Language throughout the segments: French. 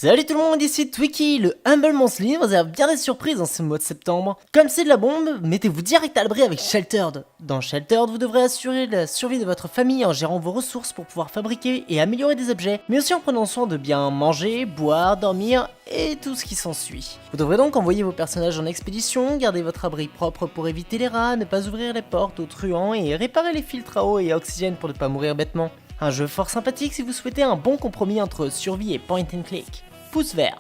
Salut tout le monde, ici Twiki, le Humble Monthly vous réserve bien des surprises en ce mois de septembre. Comme c'est de la bombe, mettez-vous direct à l'abri avec Sheltered. Dans Sheltered, vous devrez assurer la survie de votre famille en gérant vos ressources pour pouvoir fabriquer et améliorer des objets, mais aussi en prenant soin de bien manger, boire, dormir et tout ce qui s'ensuit. Vous devrez donc envoyer vos personnages en expédition, garder votre abri propre pour éviter les rats, ne pas ouvrir les portes aux truands et réparer les filtres à eau et à oxygène pour ne pas mourir bêtement. Un jeu fort sympathique si vous souhaitez un bon compromis entre survie et point and click. Pouce vert.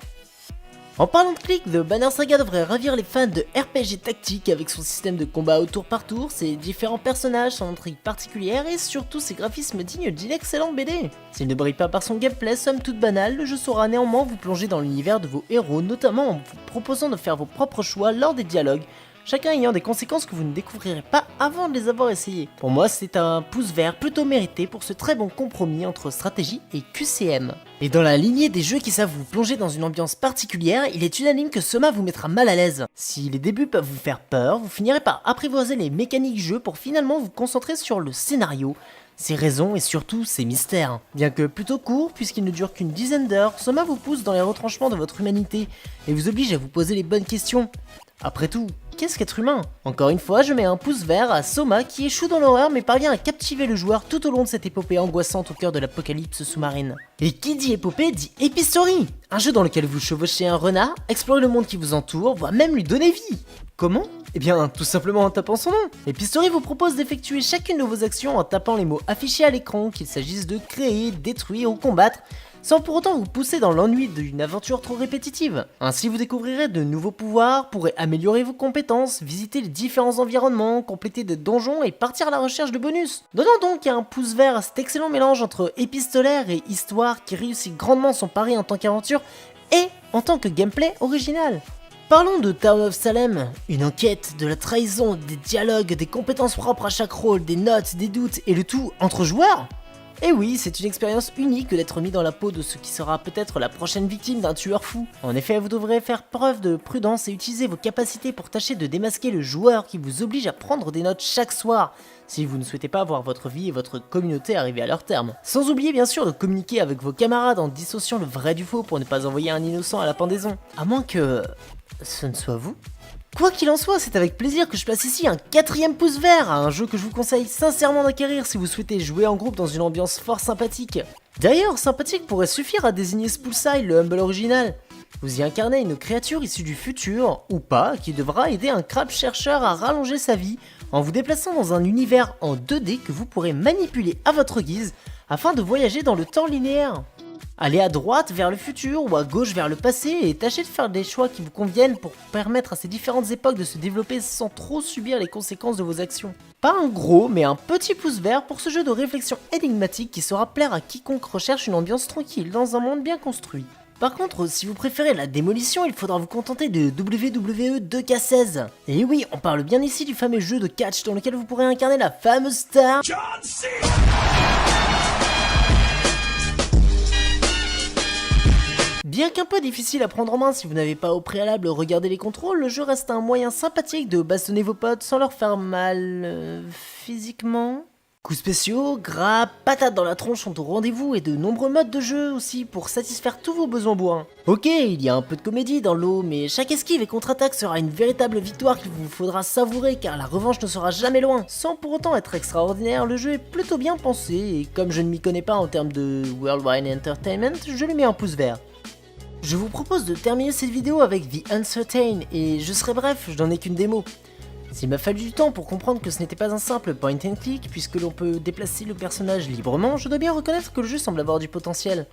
En parlant de clic, The Banner Saga devrait ravir les fans de RPG tactique avec son système de combat au tour par tour, ses différents personnages, son intrigue particulière et surtout ses graphismes dignes d'une excellente BD. S'il ne brille pas par son gameplay somme toute banal, le jeu saura néanmoins vous plonger dans l'univers de vos héros, notamment en vous proposant de faire vos propres choix lors des dialogues, chacun ayant des conséquences que vous ne découvrirez pas avant de les avoir essayés. Pour moi, c'est un pouce vert plutôt mérité pour ce très bon compromis entre stratégie et QCM. Et dans la lignée des jeux qui savent vous plonger dans une ambiance particulière, il est unanime que Soma vous mettra mal à l'aise. Si les débuts peuvent vous faire peur, vous finirez par apprivoiser les mécaniques du jeu pour finalement vous concentrer sur le scénario, ses raisons et surtout ses mystères. Bien que plutôt court, puisqu'il ne dure qu'une dizaine d'heures, Soma vous pousse dans les retranchements de votre humanité et vous oblige à vous poser les bonnes questions. Après tout, qu'est-ce qu'être humain? Encore une fois, je mets un pouce vert à Soma qui échoue dans l'horreur mais parvient à captiver le joueur tout au long de cette épopée angoissante au cœur de l'apocalypse sous-marine. Et qui dit épopée dit Epistory, un jeu dans lequel vous chevauchez un renard, explorez le monde qui vous entoure, voire même lui donner vie. Comment? Eh bien, tout simplement en tapant son nom. Epistory vous propose d'effectuer chacune de vos actions en tapant les mots affichés à l'écran, qu'il s'agisse de créer, détruire ou combattre, sans pour autant vous pousser dans l'ennui d'une aventure trop répétitive. Ainsi vous découvrirez de nouveaux pouvoirs, pourrez améliorer vos compétences, visiter les différents environnements, compléter des donjons et partir à la recherche de bonus. Donnons donc un pouce vert à cet excellent mélange entre épistolaire et histoire qui réussit grandement son pari en tant qu'aventure et en tant que gameplay original. Parlons de Town of Salem, une enquête, de la trahison, des dialogues, des compétences propres à chaque rôle, des notes, des doutes et le tout entre joueurs. Et oui, c'est une expérience unique d'être mis dans la peau de ce qui sera peut-être la prochaine victime d'un tueur fou. En effet, vous devrez faire preuve de prudence et utiliser vos capacités pour tâcher de démasquer le joueur qui vous oblige à prendre des notes chaque soir, si vous ne souhaitez pas voir votre vie et votre communauté arriver à leur terme. Sans oublier bien sûr de communiquer avec vos camarades en dissociant le vrai du faux pour ne pas envoyer un innocent à la pendaison. À moins que ce ne soit vous. Quoi qu'il en soit, c'est avec plaisir que je place ici un 4ème pouce vert à un jeu que je vous conseille sincèrement d'acquérir si vous souhaitez jouer en groupe dans une ambiance fort sympathique. D'ailleurs, sympathique pourrait suffire à désigner Spoolside, le Humble original. Vous y incarnez une créature issue du futur, ou pas, qui devra aider un crabe chercheur à rallonger sa vie en vous déplaçant dans un univers en 2D que vous pourrez manipuler à votre guise afin de voyager dans le temps linéaire. Allez à droite vers le futur ou à gauche vers le passé et tâchez de faire des choix qui vous conviennent pour permettre à ces différentes époques de se développer sans trop subir les conséquences de vos actions. Pas un gros mais un petit pouce vert pour ce jeu de réflexion énigmatique qui saura plaire à quiconque recherche une ambiance tranquille dans un monde bien construit. Par contre, si vous préférez la démolition, il faudra vous contenter de WWE 2K16. Et oui, on parle bien ici du fameux jeu de catch dans lequel vous pourrez incarner la fameuse star John Cena. Bien qu'un peu difficile à prendre en main si vous n'avez pas au préalable regardé les contrôles, le jeu reste un moyen sympathique de bastonner vos potes sans leur faire mal physiquement. Coups spéciaux, gras, patates dans la tronche sont au rendez-vous et de nombreux modes de jeu aussi pour satisfaire tous vos besoins bourrins. Ok, il y a un peu de comédie dans l'eau, mais chaque esquive et contre-attaque sera une véritable victoire qu'il vous faudra savourer car la revanche ne sera jamais loin. Sans pour autant être extraordinaire, le jeu est plutôt bien pensé et comme je ne m'y connais pas en termes de Worldwide Entertainment, je lui mets un pouce vert. Je vous propose de terminer cette vidéo avec The Uncertain et je serai bref, je n'en ai qu'une démo. S'il m'a fallu du temps pour comprendre que ce n'était pas un simple point and click puisque l'on peut déplacer le personnage librement, je dois bien reconnaître que le jeu semble avoir du potentiel.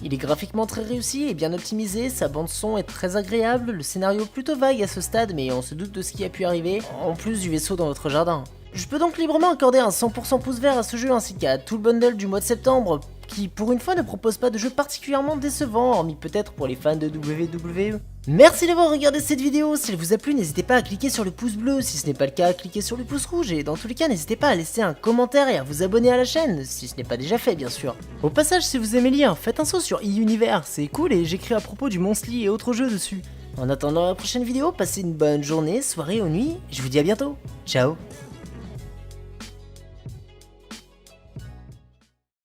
Il est graphiquement très réussi et bien optimisé, sa bande son est très agréable, le scénario plutôt vague à ce stade mais on se doute de ce qui a pu arriver, en plus du vaisseau dans votre jardin. Je peux donc librement accorder un 100% pouce vert à ce jeu ainsi qu'à tout le bundle du mois de septembre, qui pour une fois ne propose pas de jeu particulièrement décevant, hormis peut-être pour les fans de WWE. Merci d'avoir regardé cette vidéo, si elle vous a plu n'hésitez pas à cliquer sur le pouce bleu, si ce n'est pas le cas cliquez sur le pouce rouge et dans tous les cas n'hésitez pas à laisser un commentaire et à vous abonner à la chaîne, si ce n'est pas déjà fait bien sûr. Au passage si vous aimez lire, faites un saut sur e-univers, c'est cool et j'écris à propos du Monthly et autres jeux dessus. En attendant la prochaine vidéo, passez une bonne journée, soirée ou nuit, je vous dis à bientôt, ciao.